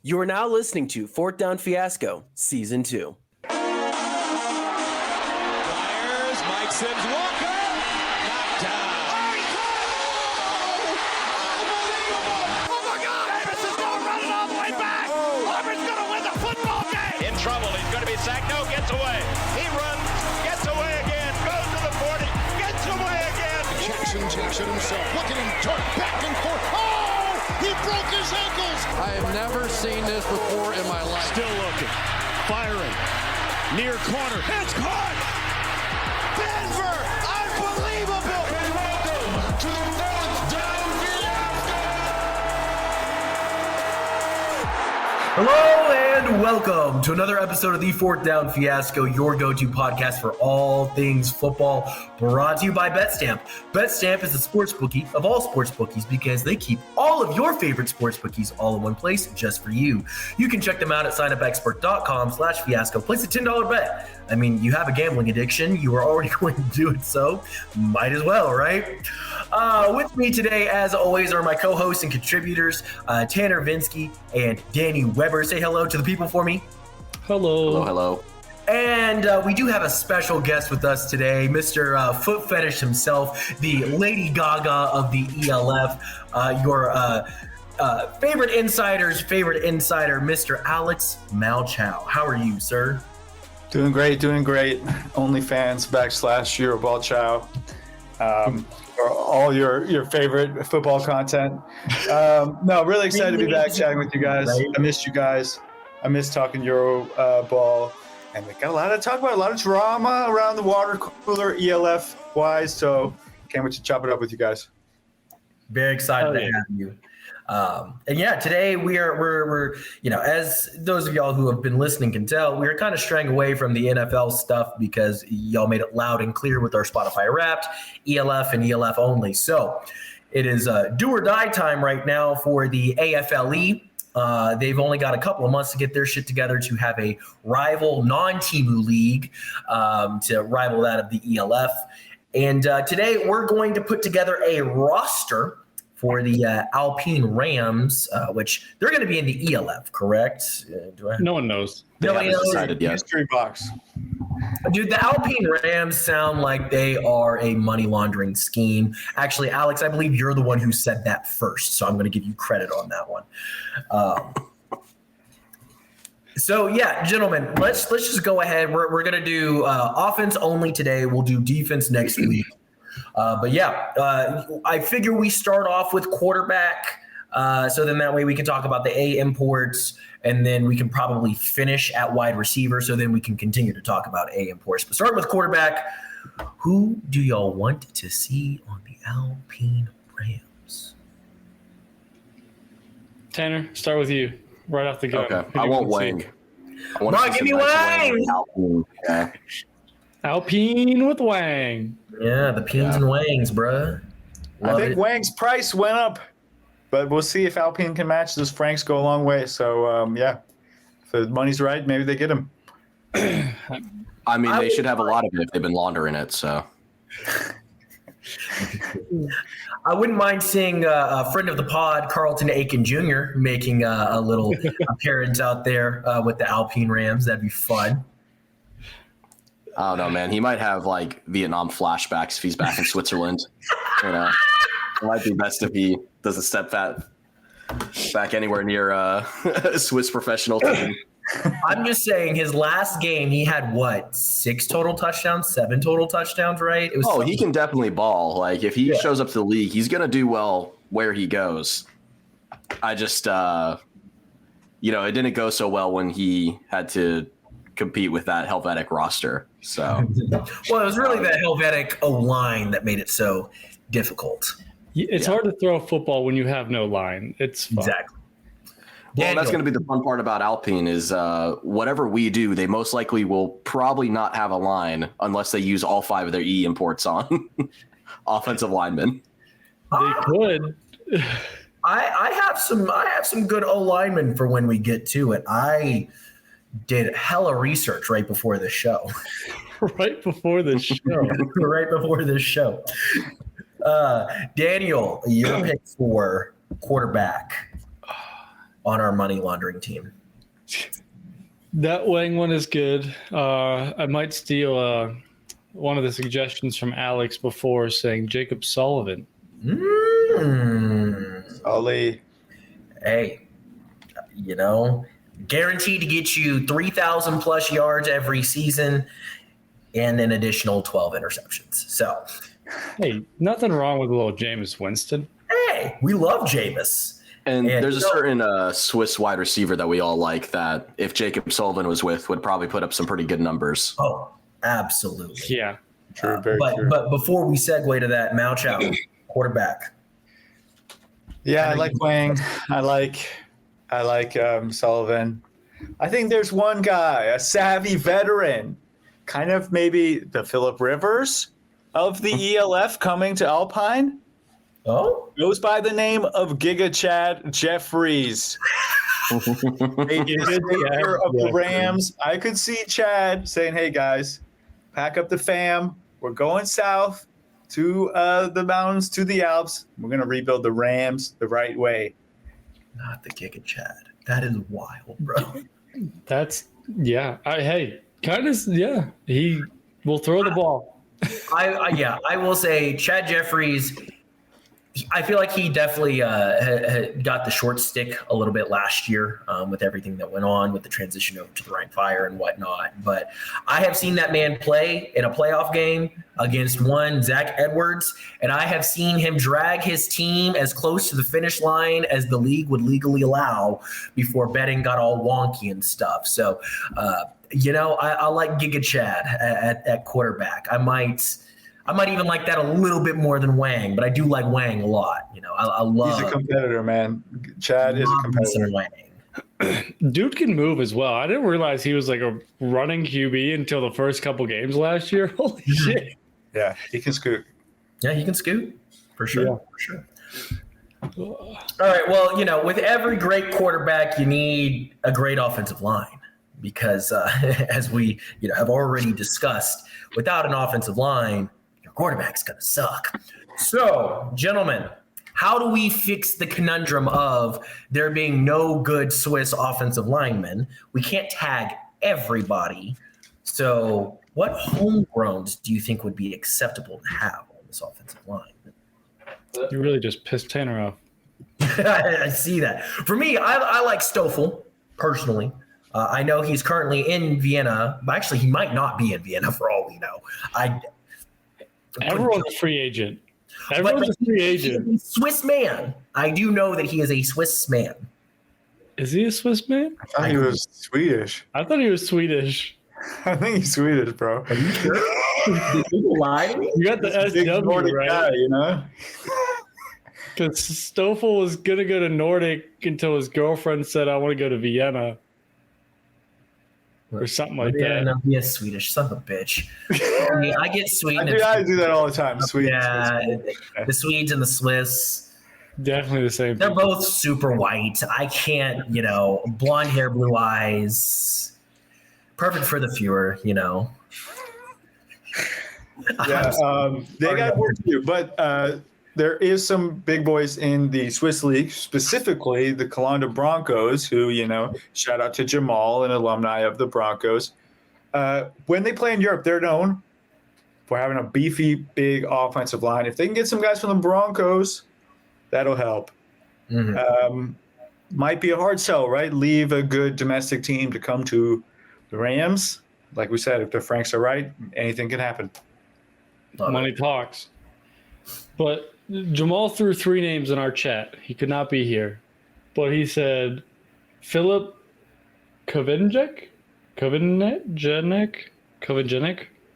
You are now listening to Fourth Down Fiasco, Season 2. Fires, Mike Sims, Walker, knocked down. Oh my God! Davis is going to run it all the way back. Auburn's going to win the football game. In trouble, he's going to be sacked. No, gets away. He runs, gets away again, goes to the 40, gets away again. Jackson takes it himself. Look at him turn back and forth. Oh! He broke his ankles. I have never seen this before in my life. Still looking, firing, near corner. It's caught. Denver, unbelievable. And welcome to the Fourth Down Fiasco. Hello and welcome to another episode of the Fourth Down Fiasco, your go-to podcast for all things football, brought to you by BetStamp. BetStamp is the sports bookie of all sports bookies because they keep all of your favorite sports bookies all in one place just for you. You can check them out at signupexpert.com/fiasco. Place a $10 bet. I mean, you have a gambling addiction. You are already going to do it, so might as well, right? With me today, as always, are my co-hosts and contributors, Tanner Vinsky and Danny Weber. Say hello to the people for me. Hello. Hello. And we do have a special guest with us today, Mr. Foot Fetish himself, the Lady Gaga of the ELF, your favorite insider's favorite insider, Mr. Alex Malchow. How are you, sir? Doing great. OnlyFans /Euroball for all your favorite football content. No, really excited to be back chatting with you guys. I missed you guys. I missed talking Euroball. And we got a lot to talk about, a lot of drama around the water cooler ELF wise. So can't wait to chop it up with you guys. Very excited to have you. And yeah, today we're as those of y'all who have been listening can tell, we're kind of straying away from the NFL stuff because y'all made it loud and clear with our Spotify Wrapped, ELF and ELF only. So it is do or die time right now for the AFLE. They've only got a couple of months to get their shit together to have a rival non-Timu league to rival that of the ELF. And today we're going to put together a roster for the Alpine Rams, which they're going to be in the ELF, correct? No one knows. Nobody knows. Decided yet. Mystery box. Dude, the Alpine Rams sound like they are a money laundering scheme. Actually, Alex, I believe you're the one who said that first, so I'm going to give you credit on that one. So, yeah, gentlemen, let's just go ahead. We're going to do offense only today. We'll do defense next week. But yeah, I figure we start off with quarterback. So then that way we can talk about the A imports, and then we can probably finish at wide receiver. So then we can continue to talk about A imports. But starting with quarterback, who do y'all want to see on the Alpine Rams? Tanner, start with you right off the go. Okay, I want Wang. Bro, give me Wang! Yeah. Alpine with Wang. Yeah, the pins and wangs, bruh. I think Wang's price went up, but we'll see if Alpine can match. Those Franks go a long way. So, yeah, if the money's right, maybe they get him. I mean, they should have a lot of it if they've been laundering it, so. I wouldn't mind seeing a friend of the pod, Carlton Aiken Jr., making a little appearance out there with the Alpine Rams. That'd be fun. I don't know, man. He might have like Vietnam flashbacks if he's back in Switzerland. You know, it might be best if he doesn't step back anywhere near a Swiss professional team. I'm just saying, his last game, he had what, 7 total touchdowns, right? It was he can definitely ball. Like if he shows up to the league, he's gonna do well where he goes. I just, it didn't go so well when he had to compete with that Helvetic roster. So, well, it was really the Helvetic O-line that made it so difficult. It's hard to throw a football when you have no line. It's fun. Exactly. Well, that's going to be the fun part about Alpine is whatever we do, they most likely will probably not have a line unless they use all 5 of their E imports on offensive linemen. They could. I have some good O linemen for when we get to it. I did hella research right before the show. Right before the show. Daniel, your pick for quarterback on our money laundering team. That Wang one is good. I might steal one of the suggestions from Alex before, saying Jacob Sullivan. Ollie. Hey, guaranteed to get you 3,000 plus yards every season and an additional 12 interceptions. So, hey, nothing wrong with a little Jameis Winston. Hey, we love Jameis. And there's a certain Swiss wide receiver that we all like that if Jacob Sullivan was with would probably put up some pretty good numbers. Oh, absolutely. Yeah. True, very true. But before we segue to that, Malchow, quarterback. Yeah, I like Wang. I like Sullivan. I think there's one guy, a savvy veteran, kind of maybe the Phillip Rivers of the ELF coming to Alpine. Oh, Goes by the name of Giga Chad Jeffries. Savior of the Rams. I could see Chad saying, "Hey guys, pack up the fam. We're going south to the mountains, to the Alps. We're gonna rebuild the Rams the right way." not the Giga Chad. That is wild, bro. That's he will throw the ball. I will say Chad Jeffries. I feel like he definitely got the short stick a little bit last year with everything that went on with the transition over to the Rhine Fire and whatnot. But I have seen that man play in a playoff game against one Zach Edwards, and I have seen him drag his team as close to the finish line as the league would legally allow before betting got all wonky and stuff. So, I like Giga Chad at quarterback. I might even like that a little bit more than Wang, but I do like Wang a lot. I love. He's a competitor, man. Chad is a competitor. Wang. Dude can move as well. I didn't realize he was like a running QB until the first couple games last year. Holy shit! Yeah, he can scoot. Yeah, he can scoot for sure. Yeah. For sure. All right. Well, with every great quarterback, you need a great offensive line because, as we have already discussed, without an offensive line, quarterback's going to suck. So, gentlemen, how do we fix the conundrum of there being no good Swiss offensive linemen? We can't tag everybody. So, what homegrowns do you think would be acceptable to have on this offensive line? You really just pissed Tanner off. I see that. For me, I like Stoffel, personally. I know he's currently in Vienna, but actually he might not be in Vienna for all we know. Everyone's a free agent. Everyone's a free agent. Swiss man. I do know that he is a Swiss man. Is he a Swiss man? I thought he was Swedish. I thought he was Swedish. I think he's Swedish, bro. Are you sure? You got the Big SW, Nordic right? guy, Because Stoffel was going to go to Nordic until his girlfriend said, I want to go to Vienna. Or something like that. No, he is Swedish. Son of a bitch. I get Sweden. I do that all the time. Sweden. Yeah, the Swedes and the Swiss. Definitely the same. They're both super white. I can't, blonde hair, blue eyes. Perfect for the Fuhrer, Yeah, they got work to do. But there is some big boys in the Swiss League, specifically the Calanda Broncos, who, shout out to Jamal, an alumni of the Broncos. When they play in Europe, they're known for having a beefy, big offensive line. If they can get some guys from the Broncos, that'll help. Mm-hmm. Might be a hard sell, right? Leave a good domestic team to come to the Rams. Like we said, if the Franks are right, anything can happen. Money talks. But Jamal threw 3 names in our chat. He could not be here. But he said Philip Kovinjek?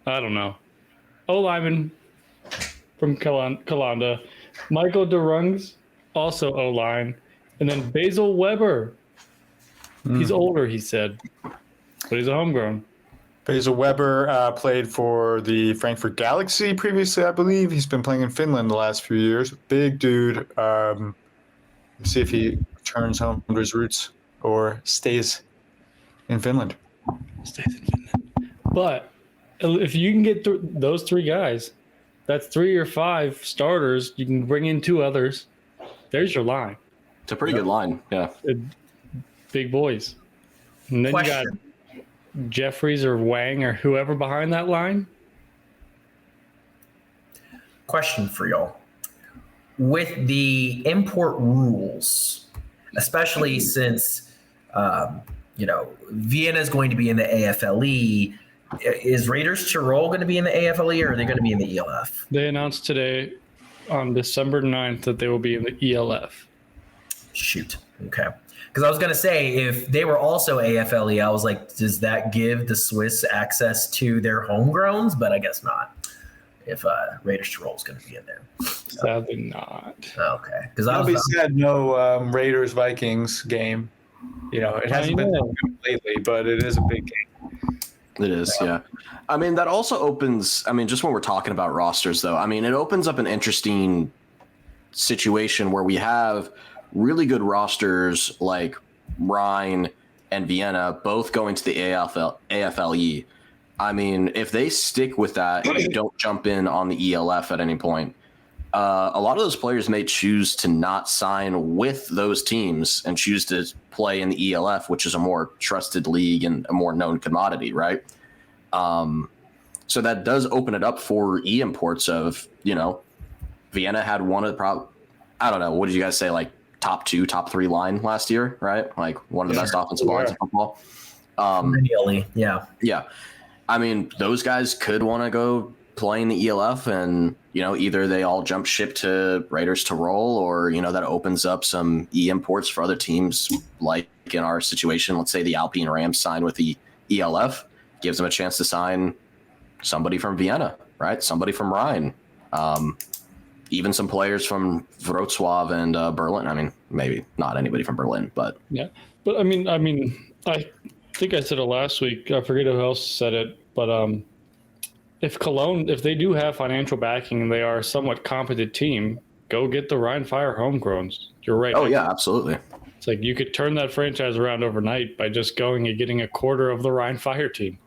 I don't know. O-lineman from Kalanda. Michael DeRungs, also O-line. And then Basil Weber. He's older, he said. But he's a homegrown. Basil Weber played for the Frankfurt Galaxy previously, I believe. He's been playing in Finland the last few years. Big dude. Let's see if he returns home to his roots or stays in Finland. But if you can get those 3 guys, that's 3 or 5 starters. You can bring in 2 others. There's your line. It's a pretty good line, yeah. big boys. And then Question. you got Jeffries or Wang or whoever behind that line. Question for y'all. With the import rules, especially since, Vienna is going to be in the AFLE, is Raiders Tirol going to be in the AFLE or are they going to be in the ELF? They announced today on December 9th that they will be in the ELF. Shoot. Okay. Because I was going to say, if they were also AFLE, I was like, does that give the Swiss access to their homegrowns? But I guess not. If Raiders Tirol is going to be in there. Sadly not. Okay. Because I'll be sad no Raiders Vikings game. It hasn't been that good lately, but it is a big game. It is, yeah. I mean, that also opens, just when we're talking about rosters, though, it opens up an interesting situation where we have really good rosters like Rhine and Vienna both going to the AFLE. If they stick with that and don't jump in on the ELF at any point, a lot of those players may choose to not sign with those teams and choose to play in the ELF, which is a more trusted league and a more known commodity, right? So that does open it up for imports of, Vienna had one of the I don't know, what did you guys say, like top 2, top 3 line last year, right? Like one of the best offensive lines in football. Really, yeah. Yeah. Those guys could want to go play in the ELF and, either they all jump ship to Raiders Tirol or, that opens up some imports for other teams. Like in our situation, let's say the Alpine Rams sign with the ELF, gives them a chance to sign somebody from Vienna, right? Somebody from Rhine, even some players from Wrocław and Berlin. Maybe not anybody from Berlin, but yeah. But I think I said it last week. I forget who else said it, but if Cologne, if they do have financial backing and they are a somewhat competent team, go get the Rhine Fire homegrowns. You're right. Oh yeah, absolutely. It's like you could turn that franchise around overnight by just going and getting a quarter of the Rhine Fire team.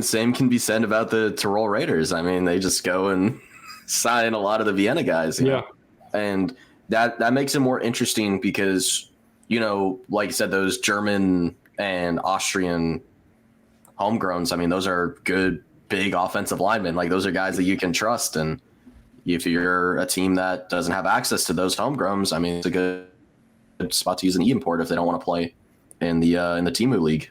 Same can be said about the Tirol Raiders. They just go and sign a lot of the Vienna guys. You know? And that makes it more interesting because, like you said, those German and Austrian homegrowns, those are good, big offensive linemen. Like those are guys that you can trust. And if you're a team that doesn't have access to those homegrowns, it's a good spot to use an e-import if they don't want to play in the Timu League.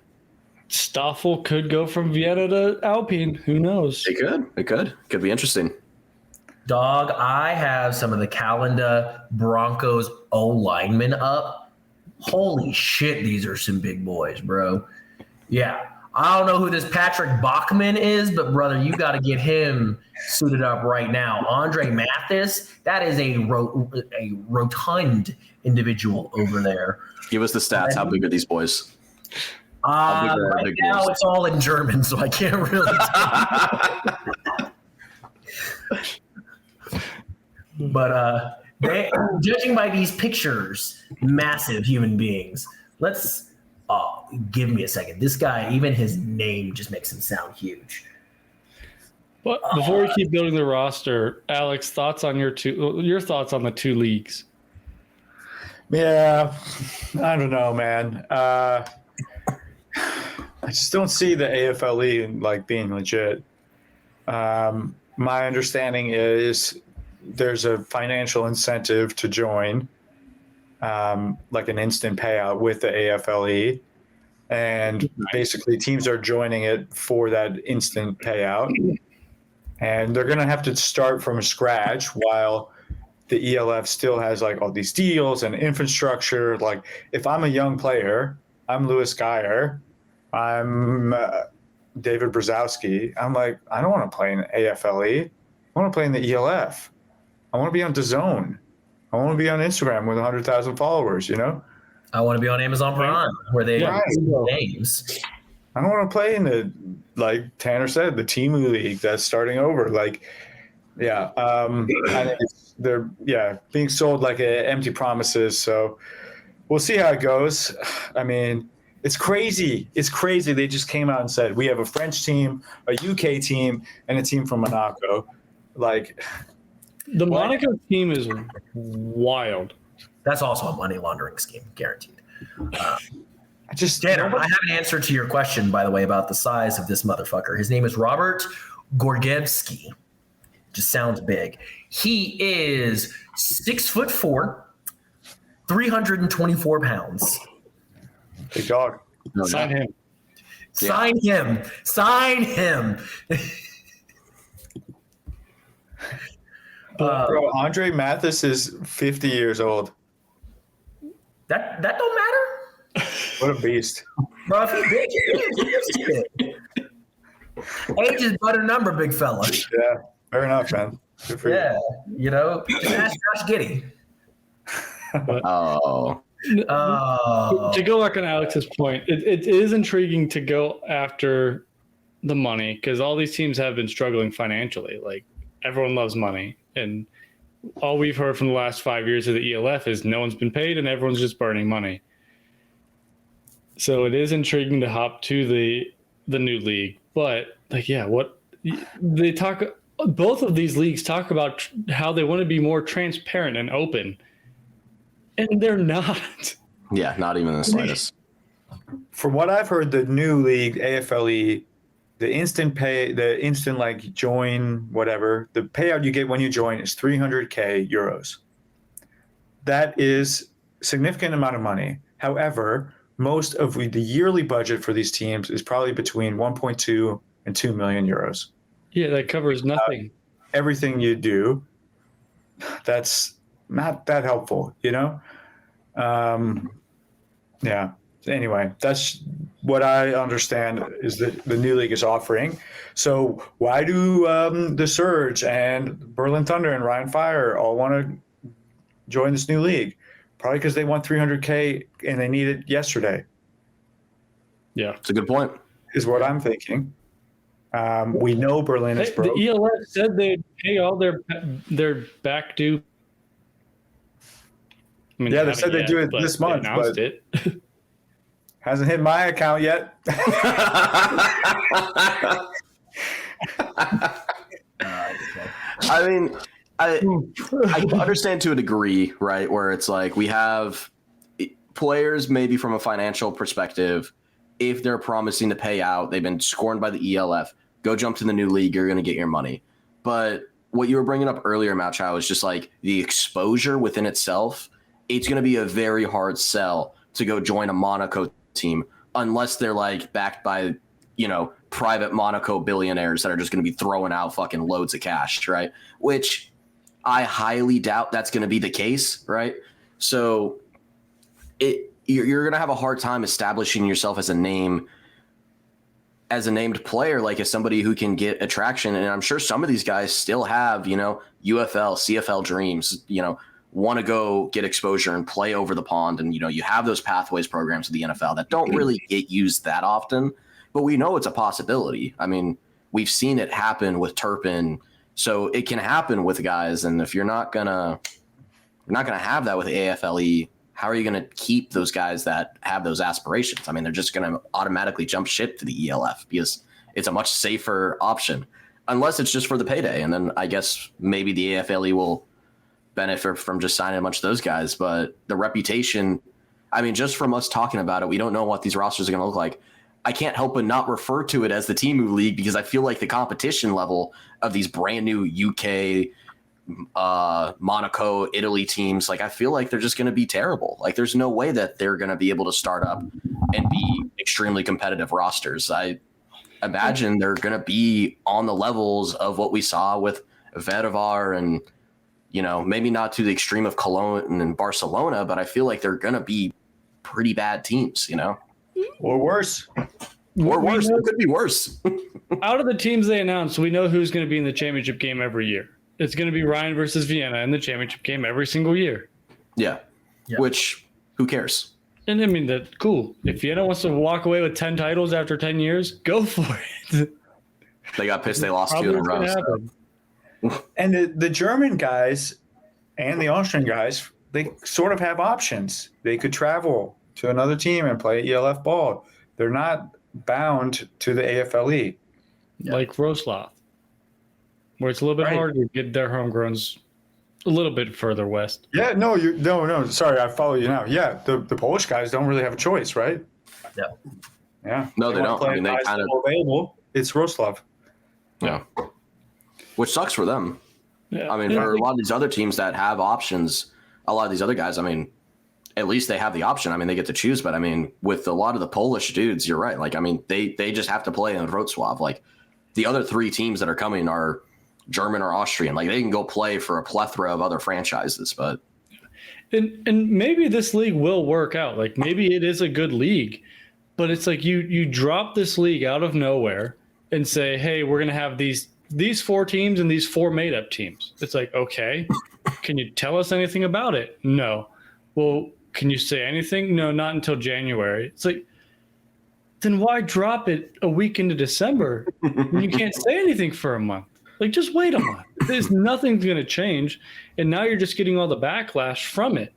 Stoffel could go from Vienna to Alpine. Who knows? It could be interesting. Dog, I have some of the Calenda Broncos O linemen up. Holy shit, these are some big boys, bro. Yeah. I don't know who this Patrick Bachman is, but brother, you got to get him suited up right now. Andre Mathis, that is a rotund individual over there. Give us the stats. How big are these boys? Right now it's all in German, so I can't really tell. But judging by these pictures, massive human beings. Give me a second. This guy, even his name just makes him sound huge. But before we keep building the roster, Alex, thoughts on your thoughts on the two leagues? Yeah, I don't know, man. I just don't see the AFLE being legit. My understanding is there's a financial incentive to join, like an instant payout with the AFLE. And basically teams are joining it for that instant payout. And they're going to have to start from scratch while the ELF still has all these deals and infrastructure. Like if I'm a young player, I'm Louis Geyer, I'm David Brzezowski. I'm like, I don't want to play in AFLE. I want to play in the ELF. I want to be on DAZN. I want to be on Instagram with 100,000 followers, I want to be on Amazon Prime where they have names. I don't want to play in the, like Tanner said, the Timu League that's starting over. I think they're being sold like empty promises. So we'll see how it goes. It's crazy. It's crazy. They just came out and said, we have a French team, a UK team, and a team from Monaco. The Monaco team is wild. That's also a money laundering scheme, guaranteed. Tanner, I have an answer to your question, by the way, about the size of this motherfucker. His name is Robert Gorgievsky. Just sounds big. He is 6'4", 324 pounds. Big dog. Sign him. Sign him. Sign him. Bro, Andre Mathis is 50 years old. That don't matter. What a beast. Bro, if he's big, he is big. Age is but a number, big fella. Yeah, fair enough, man. Good for Yeah, you know, just ask Josh Giddey. To go back on Alex's point, it is intriguing to go after the money because all these teams have been struggling financially. Like, everyone loves money. And all we've heard from the last 5 years of the ELF is no one's been paid and everyone's just burning money. So it is intriguing to hop to the new league. But, like, yeah, what they talk – both of these leagues talk about how they want to be more transparent and open. And they're not. Yeah, not even the slightest. From what I've heard, the new league, AFLE, the instant pay, the instant like join, whatever, the payout you get when you join is 300K euros. That is a significant amount of money. However, most of the yearly budget for these teams is probably between 1.2 and 2 million euros. Yeah, that covers nothing. Everything you do, that's not that helpful, you know? Yeah. Anyway, that's what I understand is that the new league is offering. So why do the Surge and Berlin Thunder and Ryan Fire all want to join this new league? Probably because they want 300K and they need it yesterday. Yeah. It's a good point. Is what I'm thinking. We know Berlin is broke. The ELF said they'd pay all their back due. I mean, yeah, they said they'd do it this month, but it hasn't hit my account yet. I mean, I understand to a degree, right, where it's like we have players maybe from a financial perspective, if they're promising to pay out, they've been scorned by the ELF, go jump to the new league, you're going to get your money. But what you were bringing up earlier, Malchow, is just like the exposure within itself. It's going to be a very hard sell to go join a Monaco team unless they're like backed by, you know, private Monaco billionaires that are just going to be throwing out fucking loads of cash, right? Which I highly doubt that's going to be the case, right? So you're going to have a hard time establishing yourself as a name, as a named player, like as somebody who can get attraction. And I'm sure some of these guys still have, you know, UFL, CFL dreams, you know, want to go get exposure and play over the pond. And, you know, you have those pathways programs with the NFL that don't really get used that often, but we know it's a possibility. I mean, we've seen it happen with Turpin, so it can happen with guys. And if you're not gonna have that with AFLE, how are you going to keep those guys that have those aspirations? I mean, they're just going to automatically jump ship to the ELF because it's a much safer option, unless it's just for the payday. And then I guess maybe the AFLE will benefit from just signing a bunch of those guys. But the reputation, I mean, just from us talking about it, we don't know what these rosters are going to look like. I can't help but not refer to it as the Temu League because I feel like the competition level of these brand new UK, Monaco, Italy teams, like I feel like they're just going to be terrible. Like there's no way that they're going to be able to start up and be extremely competitive rosters. I imagine they're going to be on the levels of what we saw with Vedevar and, you know, maybe not to the extreme of Cologne and Barcelona, but I feel like they're going to be pretty bad teams, you know? Or worse. Or worse. It could be worse. Out of the teams they announced, we know who's going to be in the championship game every year. It's going to be Ryan versus Vienna in the championship game every single year. Yeah. Which, who cares? And I mean, that's cool. If Vienna wants to walk away with 10 titles after 10 years, go for it. They got pissed they lost 2 in a row. So. And the German guys and the Austrian guys, they sort of have options. They could travel to another team and play ELF ball. They're not bound to the AFLE. Like Wroclaw, where it's a little bit harder to get their homegrowns a little bit further west. Yeah, no. Sorry, I follow you now. Yeah, the Polish guys don't really have a choice, right? Yeah. No, they don't. I mean, they kind of available. It's Roslav. Yeah. Which sucks for them. Yeah. I mean, for a lot of these other teams that have options, a lot of these other guys, I mean, at least they have the option. I mean, they get to choose. But I mean, with a lot of the Polish dudes, you're right. Like, I mean, they just have to play in Wrocław. Like, the other three teams that are coming are German or Austrian. Like, they can go play for a plethora of other franchises. But and maybe this league will work out. Like, maybe it is a good league. But it's like you drop this league out of nowhere and say, hey, we're going to have these 4 teams and these 4 made-up teams. It's like, okay, can you tell us anything about it? No. Well, can you say anything? No, not until January. It's like, then why drop it a week into December when you can't say anything for a month? Like, just wait a month. There's nothing's going to change, and now you're just getting all the backlash from it.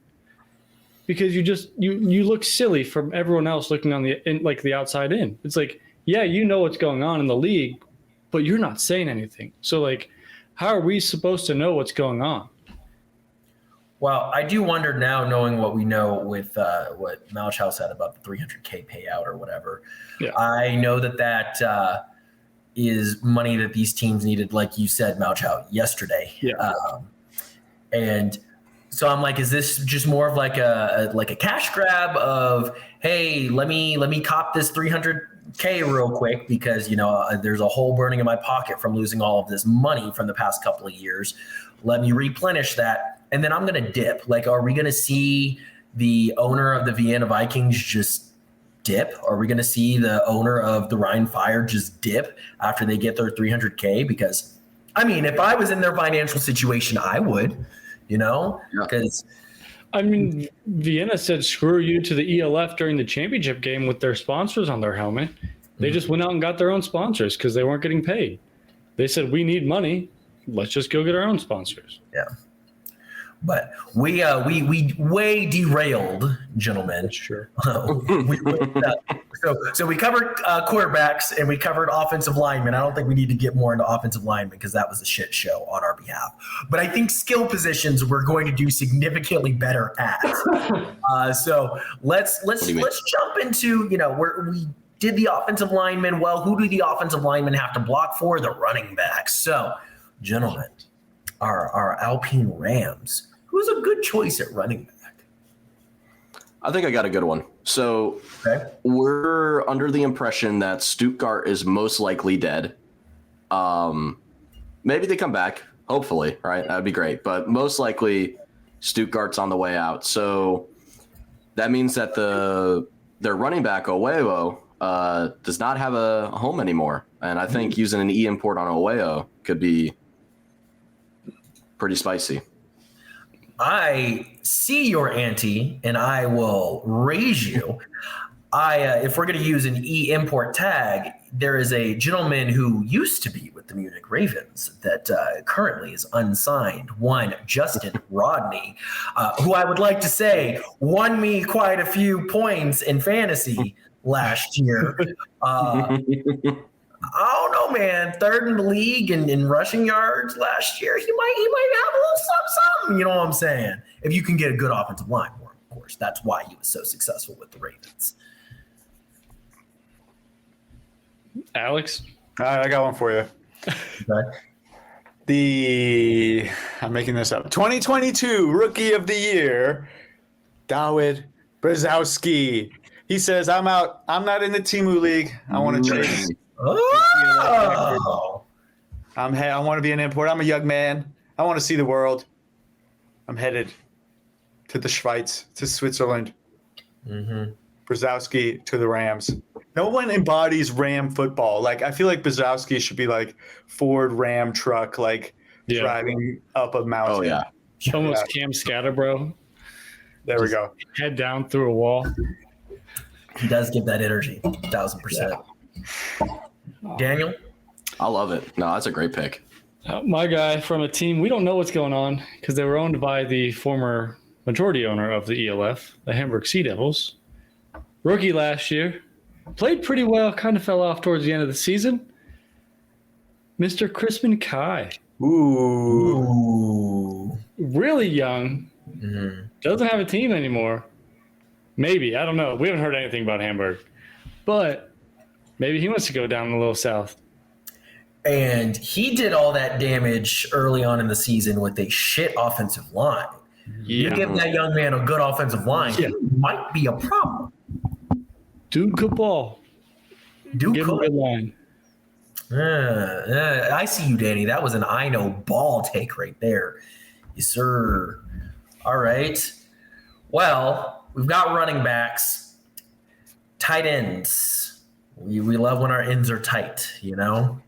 Because you look silly from everyone else looking on the outside in. It's like, yeah, you know what's going on in the league, but you're not saying anything. So, like, how are we supposed to know what's going on? Well, I do wonder now, knowing what we know with what Malchow said about the $300K payout or whatever. Yeah. I know that is money that these teams needed, like you said, Malchow, yesterday. Yeah. And so I'm like, is this just more of like a cash grab of, hey, let me cop this $300K real quick because, you know, there's a hole burning in my pocket from losing all of this money from the past couple of years. Let me replenish that, and then I'm going to dip. Like, are we going to see the owner of the Vienna Vikings just dip? Are we going to see the owner of the Rhine Fire just dip after they get their $300K? Because, I mean, if I was in their financial situation, I would. You know, because I mean, Vienna said screw you to the ELF during the championship game with their sponsors on their helmet. They just went out and got their own sponsors because they weren't getting paid. They said, we need money. Let's just go get our own sponsors. Yeah. But we way derailed, gentlemen. Sure. So we covered quarterbacks and we covered offensive linemen. I don't think we need to get more into offensive linemen because that was a shit show on our behalf. But I think skill positions we're going to do significantly better at. So let's jump into, you know, we did the offensive linemen. Well, who do the offensive linemen have to block for? The running backs. So, gentlemen, our Alpine Rams. Who's a good choice at running back? I think I got a good one. So We're under the impression that Stuttgart is most likely dead. Maybe they come back, hopefully, right? That'd be great. But most likely Stuttgart's on the way out. So that means that their running back, Oweo, does not have a home anymore. And I think using an E-import on Oweo could be pretty spicy. I see your ante, and I will raise you. If we're going to use an E-import tag, there is a gentleman who used to be with the Munich Ravens that currently is unsigned. One, Justin Rodney, who I would like to say won me quite a few points in fantasy last year. I don't know, man. 3rd in the league in rushing yards last year. He might have a little something. You know what I'm saying? If you can get a good offensive line for him, of course. That's why he was so successful with the Ravens. Alex? All right, I got one for you. Okay. I'm making this up. 2022 Rookie of the Year, Dawid Brzezowski. He says, I'm out. I'm not in the Timu League. I want to trade. Oh. I want to be an import. I'm a young man. I want to see the world. I'm headed to the Schweiz, to Switzerland. Brzezowski to the Rams. No one embodies Ram football. Like, I feel like Brzezowski should be like Ford Ram truck, like driving up a mountain. Oh, yeah. Almost Cam Scatterbro. There we go. Head down through a wall. He does give that energy, 1,000%. Daniel? I love it. No, that's a great pick. My guy from a team, we don't know what's going on because they were owned by the former majority owner of the ELF, the Hamburg Sea Devils. Rookie last year. Played pretty well, kind of fell off towards the end of the season. Mr. Crispin Kai. Ooh. Really young. Doesn't have a team anymore. Maybe. I don't know. We haven't heard anything about Hamburg. but maybe he wants to go down a little south. And he did all that damage early on in the season with a shit offensive line. You give that young man a good offensive line, it might be a problem. Dude could ball. Dude Give him a could. good line. I see you, Danny. That was an I know ball take right there. Yes, sir. All right. Well, we've got running backs, tight ends. We love when our ends are tight, you know?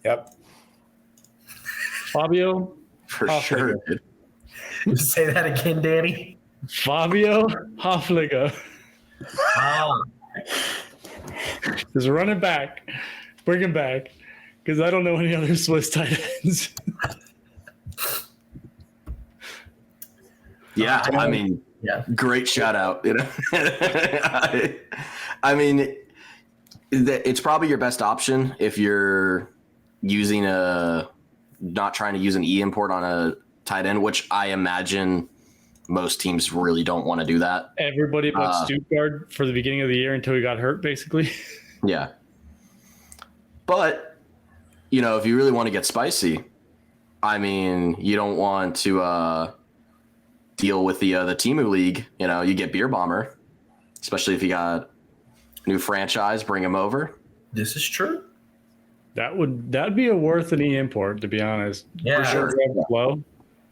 Yep. Fabio. For sure, dude. Say that again, Danny. Fabio Hofliga. Just run it back. Bring him back. Because I don't know any other Swiss tight ends. Yeah, I mean, great shout out. You know, I mean, it's probably your best option if you're not trying to use an import on a tight end, which I imagine most teams really don't want to do that. Everybody but Stuttgart for the beginning of the year until he got hurt, basically. Yeah. But, you know, if you really want to get spicy, I mean, you don't want to deal with the Timu League. You know, you get Beer Bomber, especially if you got a new franchise, bring him over. This is true. That'd be a worth an import, to be honest. Yeah, for sure. Low.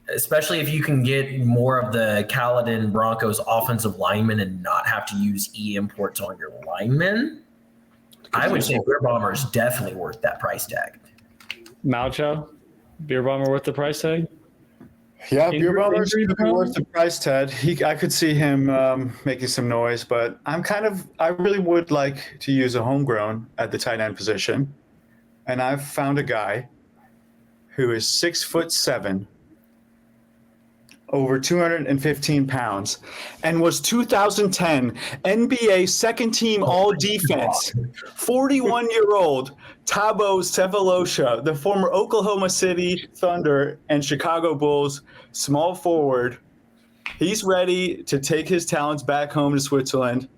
Especially if you can get more of the Caledon Broncos offensive linemen and not have to use imports on your linemen. I would say Beer Bomber is definitely worth that price tag. Malchow, Beer Bomber worth the price tag? Yeah, Beer Bomber should be worth the price tag. I could see him making some noise, but I really would like to use a homegrown at the tight end position. And I've found a guy who is 6'7", over 215 pounds, and was 2010 NBA second team all defense. 41-year-old Thabo Sefolosha, the former Oklahoma City Thunder and Chicago Bulls small forward. He's ready to take his talents back home to Switzerland.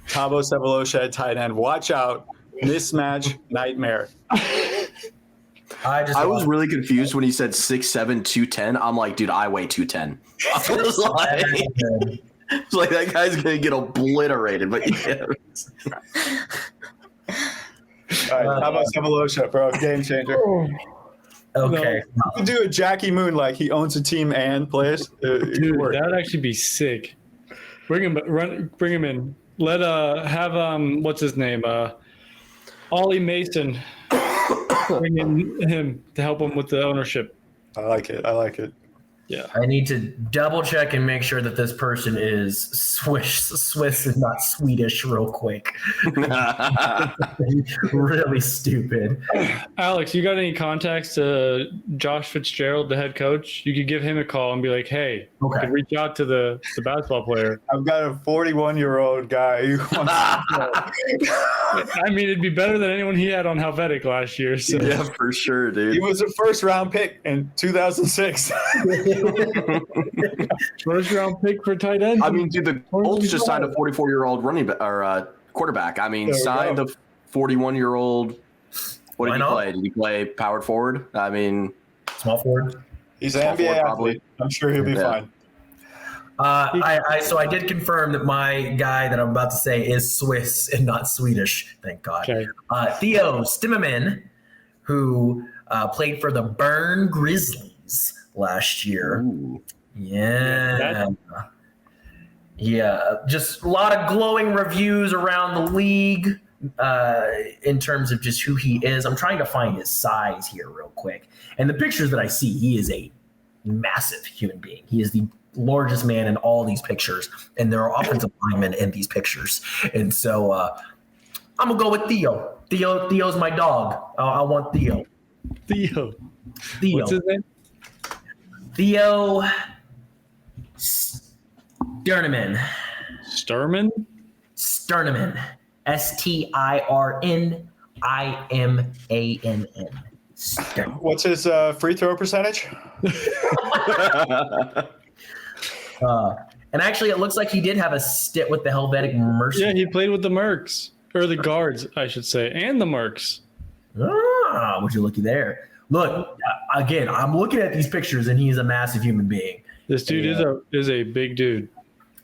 Thabo Sefolosha at tight end. Watch out. Mismatch nightmare. I was really confused when he said 6'7", 210. I'm like, dude, I weigh 210. I was like, that guy's going to get obliterated. But yeah. All right, how about Sefolosha, bro? Game changer. Okay. You can do a Jackie Moon like he owns a team and plays. Dude, that'd actually be sick. Bring him in. Have what's his name? Ollie Mason. Bring in him to help him with the ownership. I like it. Yeah. I need to double check and make sure that this person is Swiss and not Swedish real quick. Really stupid. Alex, you got any contacts to Josh Fitzgerald, the head coach? You could give him a call and be like, hey, you could reach out to the basketball player. I've got a 41-year-old guy who wants to I mean, it'd be better than anyone he had on Helvetic last year. So. Yeah, for sure, dude. He was a first-round pick in 2006. First round pick for tight end. I mean, dude, the Colts just signed a 44-year-old quarterback. I mean, signed a 41-year-old. What did he play? Did he play powered forward? I mean, small forward. He's an NBA athlete. I'm sure he'll be fine. So I did confirm that my guy that I'm about to say is Swiss and not Swedish. Thank God. Okay. Theo Stimmerman, who played for the Bern Grizzlies last year. Ooh. Yeah. Just a lot of glowing reviews around the league in terms of just who he is. I'm trying to find his size here real quick. And the pictures that I see, he is a massive human being. He is the largest man in all these pictures, and there are offensive linemen in these pictures. And so I'm going to go with Theo. Theo's my dog. I want Theo. Theo. What's his name? Theo Sterneman. Sturman? Sterneman. Sterneman. What's his free throw percentage? And actually, it looks like he did have a stint with the Helvetic Mercy. Yeah, he played with the Mercs. or the guards, I should say, and the Mercs. Ah, would you looky there? Look, again, I'm looking at these pictures, and he's a massive human being. This dude is a big dude.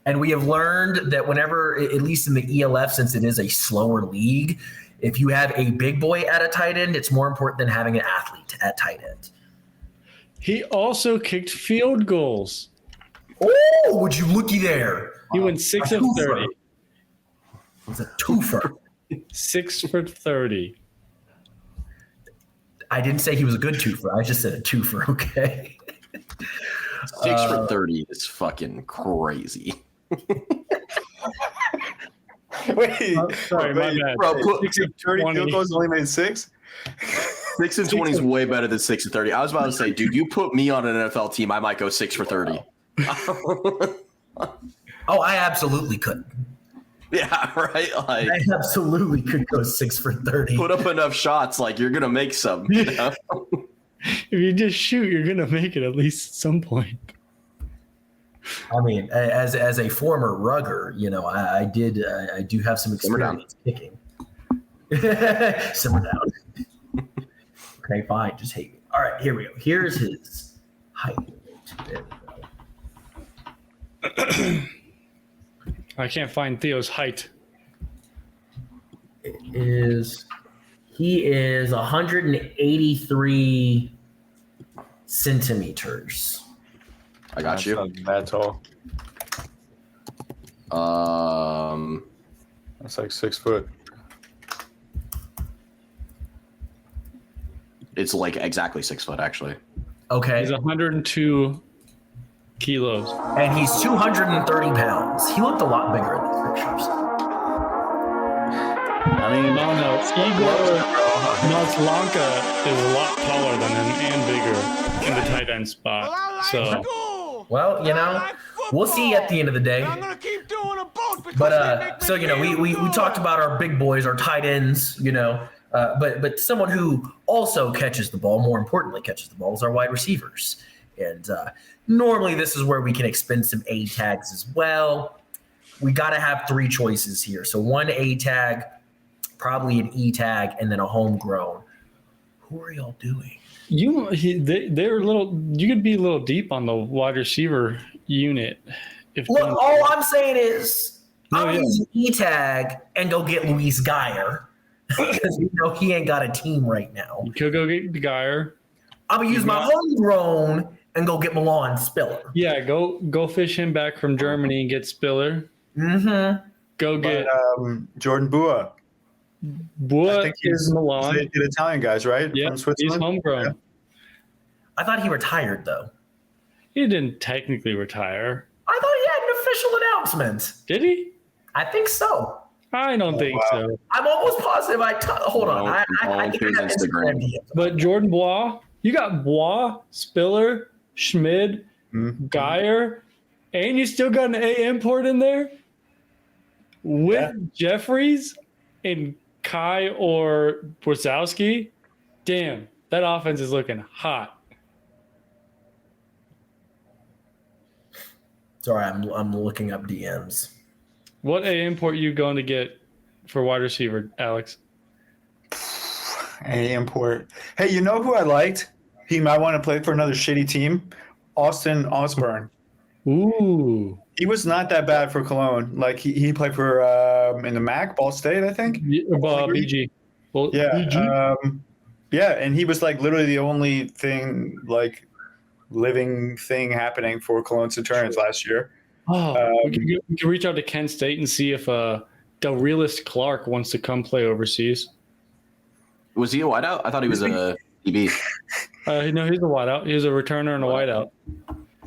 And we have learned that whenever, at least in the ELF, since it is a slower league, if you have a big boy at a tight end, it's more important than having an athlete at tight end. He also kicked field goals. Oh, would you looky there? He went 6 of 30. It's a twofer. 6 for 30. I didn't say he was a good twofer. I just said a twofer, okay? 6 for 30 is fucking crazy. Wait, Sorry, my bad. Bro, 6 of 30 20. field goals only made 6? 6 and 20 is way better than 6 and 30. I was about to say, dude, you put me on an NFL team, I might go 6 for 30. Oh, I absolutely could. Yeah, right. Like, I absolutely could go 6 for 30. put up enough shots, like you're gonna make some. You know? If you just shoot, you're gonna make it at least at some point. I mean, as a former rugger, you know, I do have some experience kicking. Simmer down. Okay, fine. Just hate me. All right, here we go. Here's his height. There we go. I can't find Theo's height. He is 183 centimeters. I got you. That's not that tall. That's like 6 foot. It's like exactly 6 foot, actually. Okay. He's 102 kilos. And he's 230 pounds. He looked a lot bigger in these pictures. I mean, No, Igor Maslanka is a lot taller than him and bigger in the tight end spot. So, Well, you know, we'll see at the end of the day. I'm gonna keep doing them both. But so you know, we talked about our big boys, our tight ends, you know, but someone who also catches the ball, more importantly, catches the ball, is our wide receivers. And normally, this is where we can expend some A tags as well. We got to have 3 choices here. So 1 A tag, probably an E tag, and then a homegrown. Who are y'all doing? they're a little. You could be a little deep on the wide receiver unit. Look, all I'm saying is I'm yeah. going to use an E tag and go get Luis Geyer because you know he ain't got a team right now. You could go get Geyer. I'm going to use my homegrown and go get Milan Spiller. Yeah, go fish him back from Germany and get Spiller. Mm-hmm. Go get Jordan Bua. Bua is Milan. He's the Italian guys, right? Yeah, From Switzerland? he's homegrown. Yeah. I thought he retired, though. He didn't technically retire. I thought he had an official announcement. Did he? I think so. I don't think so. I'm almost positive. Hold on. I think I have Instagram. But Jordan Bois, you got Bois, Spiller, Schmid, Geyer, and you still got an A import in there with Jeffries and Kai or Brzezowski. Damn, that offense is looking hot. Sorry, I'm looking up DMs. What A import you going to get for wide receiver, Alex? A import. Hey, you know who I liked? He might want to play for another shitty team. Austin Osborne. Ooh. He was not that bad for Cologne. Like he played for in the MAC, Ball State, I think. BG. Well, Yeah. BG? Yeah, and he was like literally the only thing like living thing happening for Cologne Centurions last year. We can reach out to Kent State and see if Del Realist Clark wants to come play overseas. Was he a wideout? I thought he was a DB. No, he's a wideout. He's a returner and a wideout.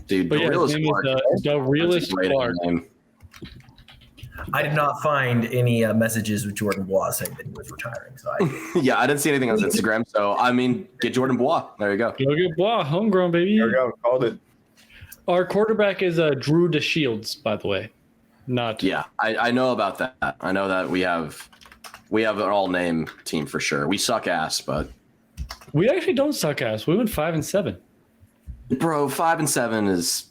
Dude, But the yeah, his realist name Clark. is Del Realist Clark. I did not find any messages with Jordan Bois saying that he was retiring. So Yeah, I didn't see anything on his Instagram. So, I mean, get Jordan Bois. There you go. Go get Bois, homegrown, baby. There we go. Called it. Our quarterback is Drew DeShields, by the way. Not Yeah, I know about that. I know that we have an all-name team for sure. We suck ass, but We actually don't suck ass. We went 5-7. bro, 5-7 is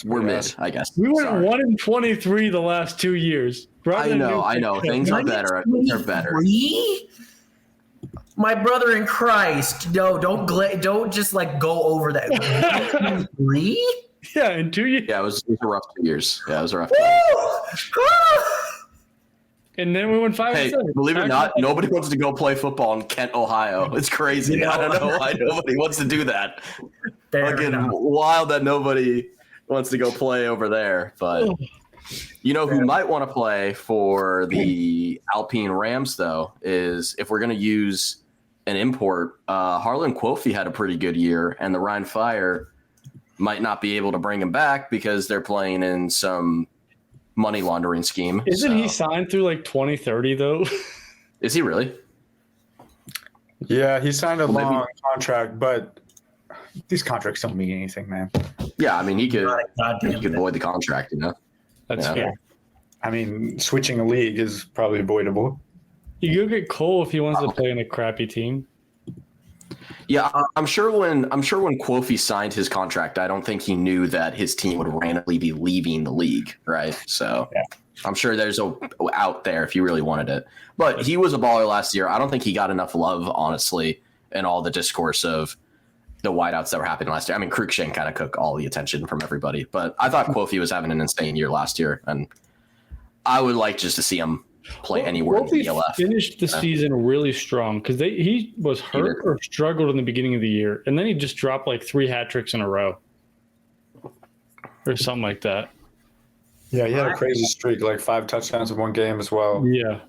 we're mid, I guess. We went Sorry. 1-23 the last 2 years. I know. Things are better. Things are better. My brother in Christ, no, don't just like go over that. 3? Yeah, in 2 years. Yeah, it was a rough 2 years. Yeah, it was a rough. And then we went 5-7. Hey, believe it or not, nobody wants to go play football in Kent, Ohio. It's crazy. I don't know why nobody wants to do that. Fucking wild that nobody wants to go play over there. But you know who might want to play for the Alpine Rams, though, is if we're going to use an import, Harlan Quofi had a pretty good year, and the Rhine Fire might not be able to bring him back because they're playing in some money laundering scheme. Isn't he signed through like 2030 though? Is he really? Yeah, he signed a long contract, but these contracts don't mean anything, man. Yeah, I mean he could void the contract, you know. That's fair. I mean, switching a league is probably avoidable. You go get Cole if he wants to play in a crappy team. Yeah, I'm sure when Quofi signed his contract, I don't think he knew that his team would randomly be leaving the league, right? So I'm sure there's a out there if he really wanted it. But he was a baller last year. I don't think he got enough love, honestly, in all the discourse of the wideouts that were happening last year. I mean, Cruikshank kind of took all the attention from everybody. But I thought Quofi was having an insane year last year, and I would like just to see him play anywhere in the ELF. Finished the season really strong because he was hurt or struggled in the beginning of the year, and then he just dropped like 3 hat tricks in a row or something like that. Yeah, he had a crazy streak, like 5 touchdowns in one game as well. Yeah.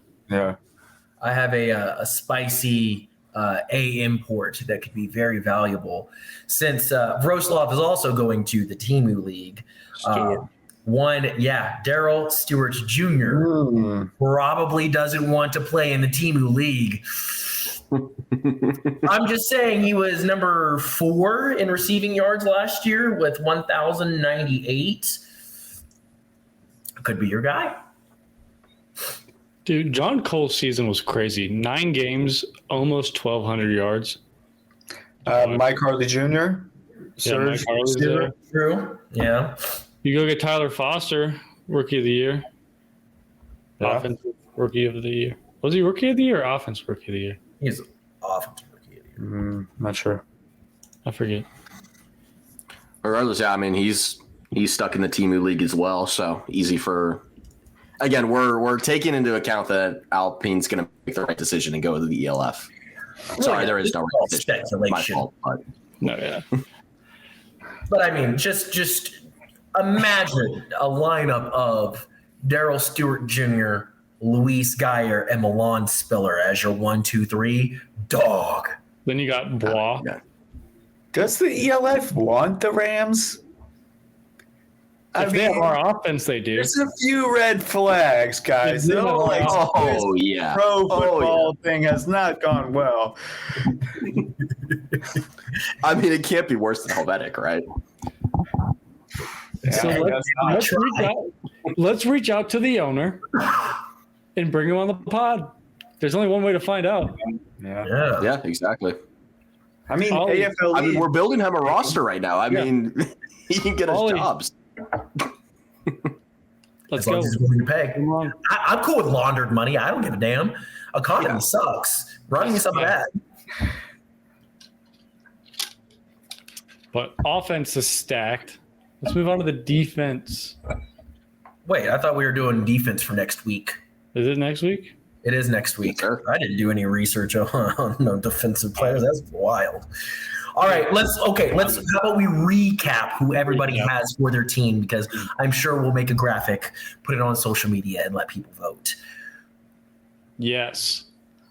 I have a spicy A import that could be very valuable since Vroslav is also going to the Timu League. Daryl Stewart Jr. Probably doesn't want to play in the Timu League. I'm just saying he was number 4 in receiving yards last year with 1,098. Could be your guy. Dude, John Cole's season was crazy. 9 games, almost 1,200 yards. Mike Harley Jr. Yeah, Mike Harley's there. True. Yeah. You go get Tyler Foster, Rookie of the Year. Offensive Rookie of the Year. Was he Rookie of the Year or Offensive Rookie of the Year? He's Offensive Rookie of the Year. Not sure. I forget. Regardless, yeah, I mean he's stuck in the Timu League as well, so easy for. Again, we're taking into account that Alpine's going to make the right decision and go to the ELF. Sorry, there is no right decision. My fault. No, yeah. But I mean, just imagine a lineup of Daryl Stewart Jr., Luis Geyer, and Milan Spiller as your 1, 2, 3 dog. Then you got Bois. Does the ELF want the Rams? If they have our offense, they do. There's a few red flags, guys. The whole pro football thing has not gone well. I mean, it can't be worse than Helvetic, right? Yeah, so let's reach out to the owner and bring him on the pod. There's only one way to find out. Yeah, exactly. I mean, AFL. I mean, we're building him a roster right now. I mean, he can get us jobs. Let's go. He's willing to pay. I'm cool with laundered money. I don't give a damn. Economy sucks. Run me some of that. But offense is stacked. Let's move on to the defense. Wait, I thought we were doing defense for next week. Is it next week? It is next week. Yes, I didn't do any research on no defensive players. That's wild. All right, let's how about we recap who everybody has for their team, because I'm sure we'll make a graphic, put it on social media, and let people vote. Yes.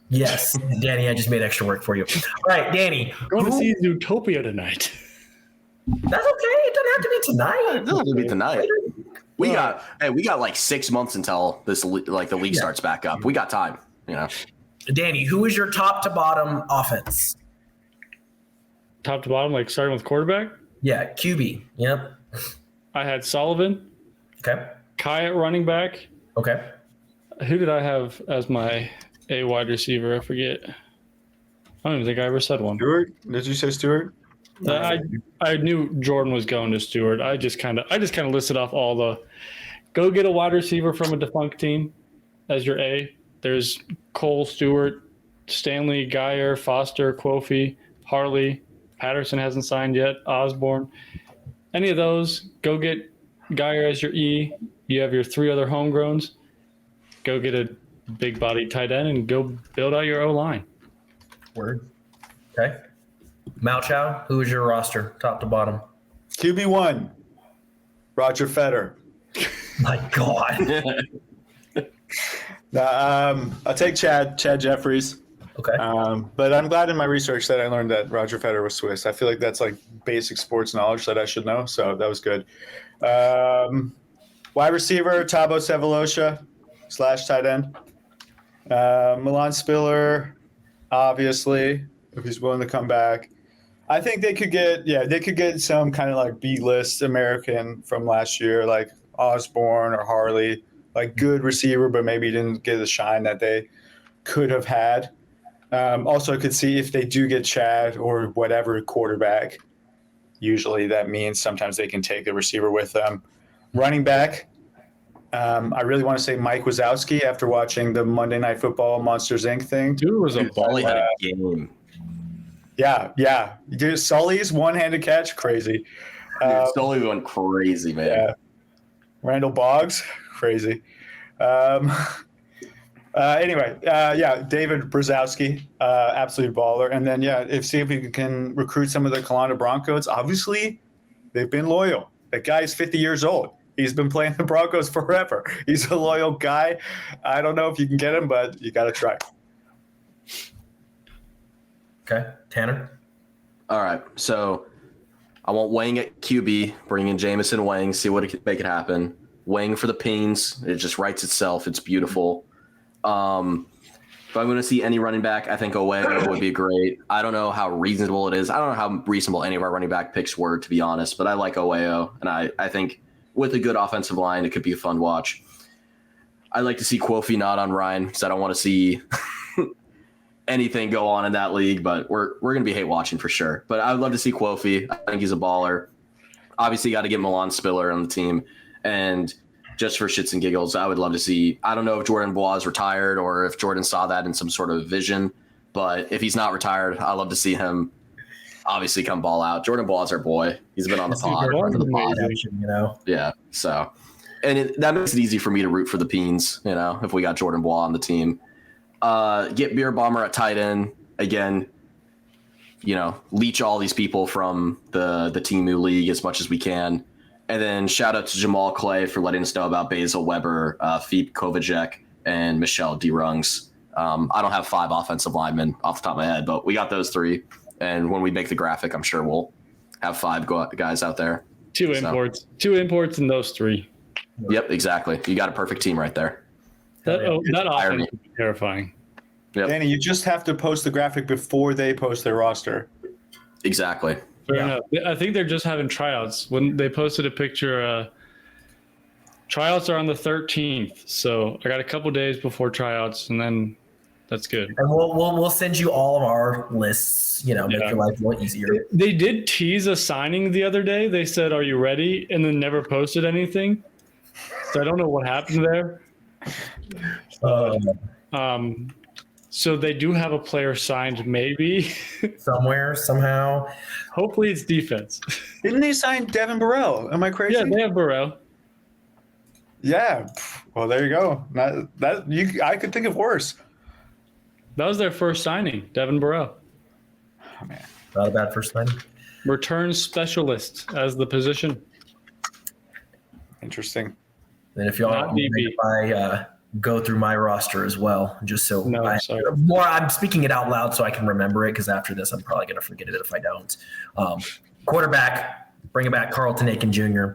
Danny, I just made extra work for you. All right, Danny. I'm going to see Zootopia tonight. That's okay. It doesn't have to be tonight. It doesn't have to be tonight. We got like 6 months until this the league starts back up. We got time, you know. Danny, who is your top to bottom offense? Top to bottom, like starting with quarterback? Yeah, QB. Yep. I had Sullivan. Okay. Kai at running back. Okay. Who did I have as my A wide receiver? I forget. I don't even think I ever said one. Stewart? Did you say Stewart? I knew Jordan was going to Stewart. I just kind of listed off all the go get a wide receiver from a defunct team as your A. There's Cole, Stewart, Stanley, Geyer, Foster, Quofi, Harley. Patterson hasn't signed yet. Osborne. Any of those, go get Geyer as your E. You have your 3 other homegrowns. Go get a big body tight end and go build out your O-line. Word. Okay. Malchow, who is your roster, top to bottom? QB1, Roger Federer. My God. I'll take Chad Jeffries. Okay. But I'm glad in my research that I learned that Roger Federer was Swiss. I feel like that's like basic sports knowledge that I should know, so that was good. Wide receiver, Tabo Sevolosha / tight end. Milan Spiller, obviously, if he's willing to come back. I think they could get some kind of like B-list American from last year, like Osborne or Harley, like good receiver, but maybe didn't get the shine that they could have had. Also, could see if they do get Chad or whatever quarterback. Usually that means sometimes they can take the receiver with them. Running back, I really want to say Mike Wazowski after watching the Monday Night Football Monsters, Inc. thing. Dude was a ball. Had a game. Yeah. Dude, Sully's one-handed catch, crazy. Sully went crazy, man. Yeah. Randall Boggs, crazy. Anyway, David Brzezowski, absolute baller. And then, see if we can recruit some of the Kalanda Broncos. Obviously, they've been loyal. That guy is 50 years old. He's been playing the Broncos forever. He's a loyal guy. I don't know if you can get him, but you got to try. Okay. Tanner? All right. So I want Wang at QB, bring in Jamison Wang, see what it can make it happen. Wang for the Pains. It just writes itself. It's beautiful. If I'm going to see any running back, I think Oweo would be great. I don't know how reasonable it is. I don't know how reasonable any of our running back picks were, to be honest, but I like Oweo, and I think with a good offensive line, it could be a fun watch. I'd like to see Quofi not on Ryan because I don't want to see anything go on in that league, but we're going to be hate watching for sure. But I would love to see Quofi. I think he's a baller. Obviously, got to get Milan Spiller on the team, and just for shits and giggles, I would love to see – I don't know if Jordan Bois is retired or if Jordan saw that in some sort of vision, but if he's not retired, I'd love to see him obviously come ball out. Jordan Bois is our boy. He's been on the pod. Yeah, so – and that makes it easy for me to root for the Peens, if we got Jordan Bois on the team. Get Beer Bomber at tight end. Again, leech all these people from the Timu League as much as we can. And then shout out to Jamal Clay for letting us know about Basil Weber, Feep Kovacek, and Michelle DeRungs. I don't have 5 offensive linemen off the top of my head, but we got those 3. And when we make the graphic, I'm sure we'll have 5 guys out there. 2 imports. 2 imports and those 3. Yep, exactly. You got a perfect team right there. That offense is terrifying. Yep. Danny, you just have to post the graphic before they post their roster. Exactly. Fair enough. I think they're just having tryouts. When they posted a picture, tryouts are on the 13th. So I got a couple days before tryouts, and then that's good. And we'll send you all of our lists, make your life a little easier. They did tease a signing the other day. They said, "Are you ready?" and then never posted anything. So I don't know what happened there. So they do have a player signed, maybe somewhere, somehow. Hopefully, it's defense. Didn't they sign Devin Burrell? Am I crazy? Yeah, they have Burrell. Yeah. Well, there you go. I could think of worse. That was their first signing, Devin Burrell. Oh man, not a bad first signing. Return specialist as the position. Interesting. And if y'all I go through my roster as well, just so I'm speaking it out loud so I can remember it, because after this I'm probably going to forget it if I don't. Quarterback, bring back Carlton Aiken Jr.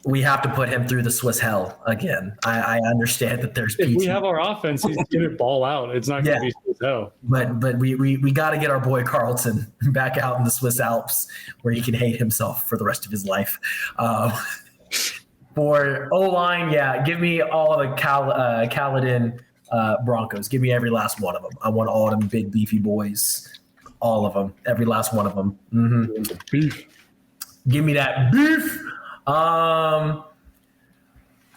We have to put him through the Swiss hell again. I understand that there's if we have our offense, he's going to ball out. It's not going to be Swiss hell. But we got to get our boy Carlton back out in the Swiss Alps where he can hate himself for the rest of his life. For O-line, give me all the Caledon Broncos. Give me every last one of them. I want all of them big, beefy boys All of them. Every last one of them. Mm-hmm. Beef. Give me that beef.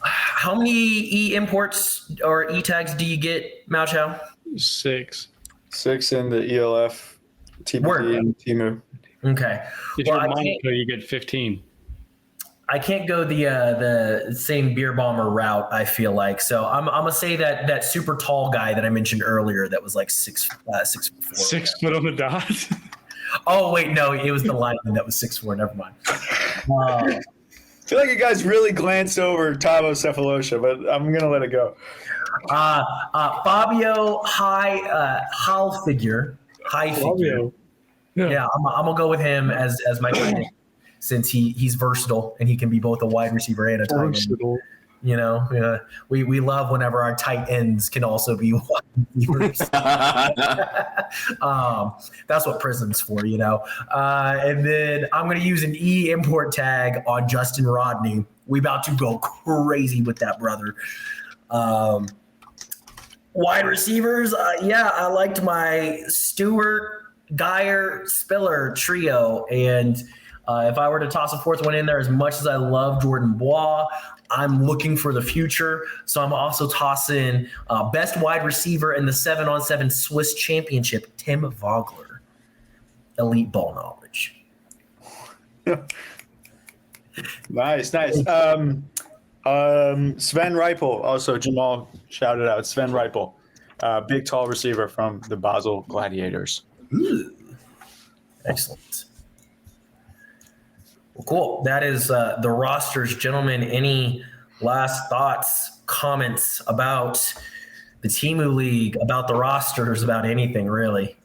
How many e-imports or e-tags do you get, Malchow? 6. 6 in the ELF, TBD, and Timu. Okay. If you're Monaco, you get 15. I can't go the same beer bomber route, I feel like. So I'm gonna say that super tall guy that I mentioned earlier that was like 6'4". 6 foot on the dot. Oh wait, no, it was the lineman that was 6'4". Never mind. I feel like you guys really glanced over Tavo Cephalosha, but I'm gonna let it go. Fabio High figure. Fabio. Yeah, I'm gonna go with him as my guy, since he's versatile and he can be both a wide receiver and a tight end. You know, we love whenever our tight ends can also be wide receivers. That's what Prism's for, you know. And then I'm going to use an import tag on Justin Rodney. We about to go crazy with that brother. Wide receivers, I liked my Stewart, Geyer, Spiller trio. And if I were to toss a fourth one in there, as much as I love Jordan Bois, I'm looking for the future. So I'm also tossing best wide receiver in the 7-on-7 Swiss Championship, Tim Vogler. Elite ball knowledge. Nice. Sven Reipel, also Jamal shouted out. Sven Reipel, big tall receiver from the Basel Gladiators. Ooh. Excellent. Well, cool. That is the rosters, gentlemen. Any last thoughts, comments about the Temu League, about the rosters, about anything really?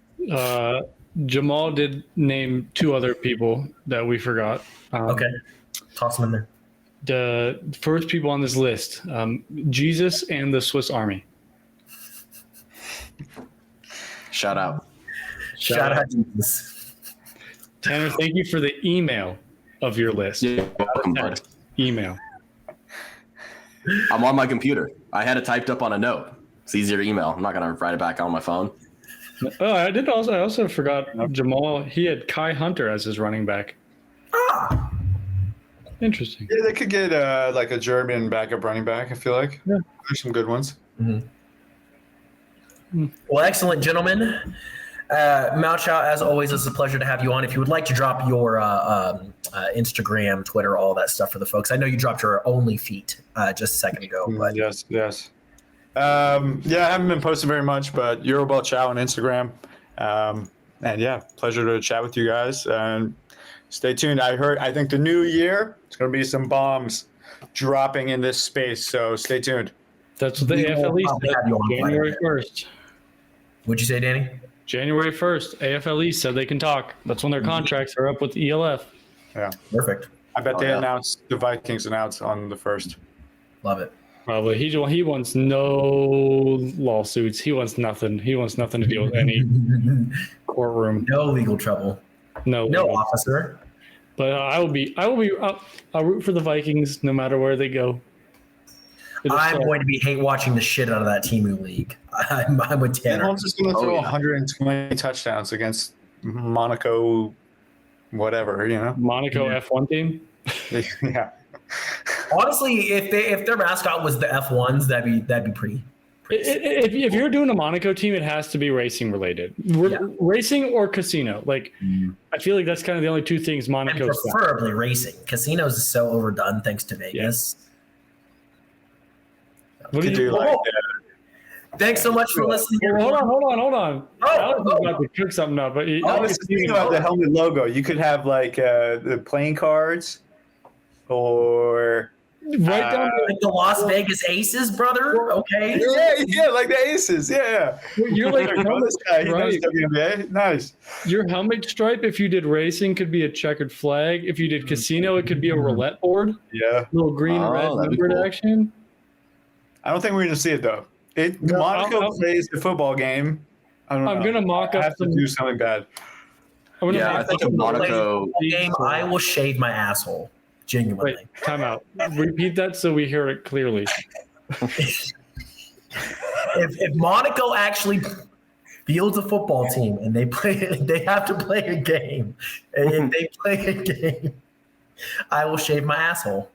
Jamal did name 2 other people that we forgot. Okay. Toss them in there. The first people on this list, Jesus and the Swiss Army. Shout out. Shout out to Jesus. Tanner, thank you for the email of your list. Yeah, welcome, bud. Email. I'm on my computer. I had it typed up on a note. It's easier to email. I'm not going to write it back on my phone. Oh, I also forgot Jamal. He had Kai Hunter as his running back. Interesting. Yeah, they could get like a German backup running back, I feel like. Yeah. There's some good ones. Mm-hmm. Well, excellent, gentlemen. Malchow, as always, it's a pleasure to have you on. If you would like to drop your Instagram, Twitter, all that stuff for the folks. I know you dropped your only feet just a second ago. But. Yes. I haven't been posting very much, but Euroball Chow on Instagram. And yeah, pleasure to chat with you guys. And stay tuned. I think the new year, it's going to be some bombs dropping in this space. So stay tuned. That's what the AFLE said. January 1st. What'd you say, Danny? January 1st, AFLE said they can talk. That's when their contracts are up with ELF. Yeah. Perfect. I bet the Vikings announce on the 1st. Love it. Probably. He wants no lawsuits. He wants nothing. He wants nothing to deal with any courtroom. No legal trouble. No officer. But I'll root for the Vikings no matter where they go. I'm going to be hate watching the shit out of that Temu League. I'm with Tanner. Mahomes is going to throw 120 touchdowns against Monaco, whatever, you know. Monaco F1 team. Yeah. Honestly, if their mascot was the F1s, that'd be pretty. If you're doing a Monaco team, it has to be racing related, racing or casino. Like, I feel like that's kind of the only 2 things Monaco. Preferably racing. Casinos is so overdone thanks to Vegas. What do you do? Thanks so much for listening. Hold on. I was about to cook something up, but I was thinking about the helmet logo. You could have like the playing cards, or right down like the Las Vegas Aces, brother. Okay. Yeah, like the Aces. Yeah. You're like this guy. He knows WNBA. Nice. Your helmet stripe, if you did racing, could be a checkered flag. If you did casino, it could be a roulette board. Yeah. Little green red numbered action. I don't think we're going to see it, though. Monaco plays the football game. I'm going to mock up. I have to do something bad. I think a Monaco game, I will shave my asshole. Genuinely. Wait, time out. Repeat that so we hear it clearly. if Monaco actually Field's a football team, and they have to play a game. And if they play a game, I will shave my asshole.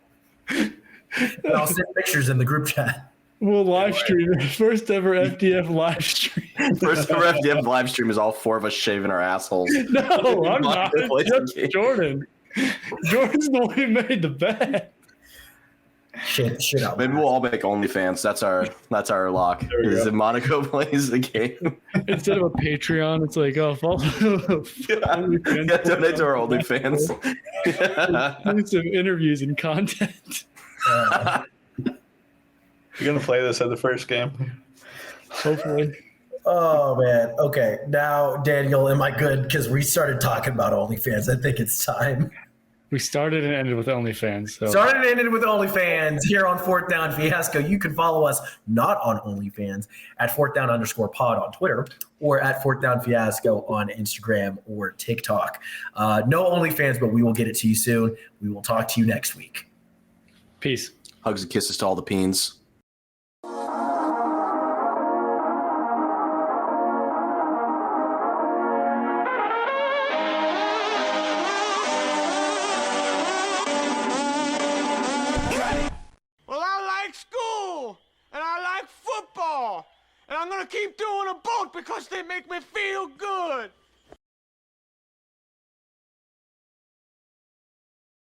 And I'll send pictures in the group chat. We'll live stream it. First ever FDF live stream. First ever FDM live stream is all four of us shaving our assholes. No, I'm not. It's just Jordan. Jordan's the one who made the bet. Shit out. Maybe we'll all make OnlyFans. That's our lock. Is if Monaco plays the game. Instead of a Patreon, it's like, oh, follow. Donate to our OnlyFans. Do some interviews and content. You're gonna play this at the first game. Hopefully. Oh man. Okay. Now, Daniel, am I good? Because we started talking about OnlyFans. I think it's time. We started and ended with OnlyFans. So. Started and ended with OnlyFans here on Fourth Down Fiasco. You can follow us not on OnlyFans at @4thdown_pod on Twitter or at Fourth Down Fiasco on Instagram or TikTok. No OnlyFans, but we will get it to you soon. We will talk to you next week. Peace. Hugs and kisses to all the peens. Well, I like school, and I like football, and I'm gonna keep doing them both because they make me feel good.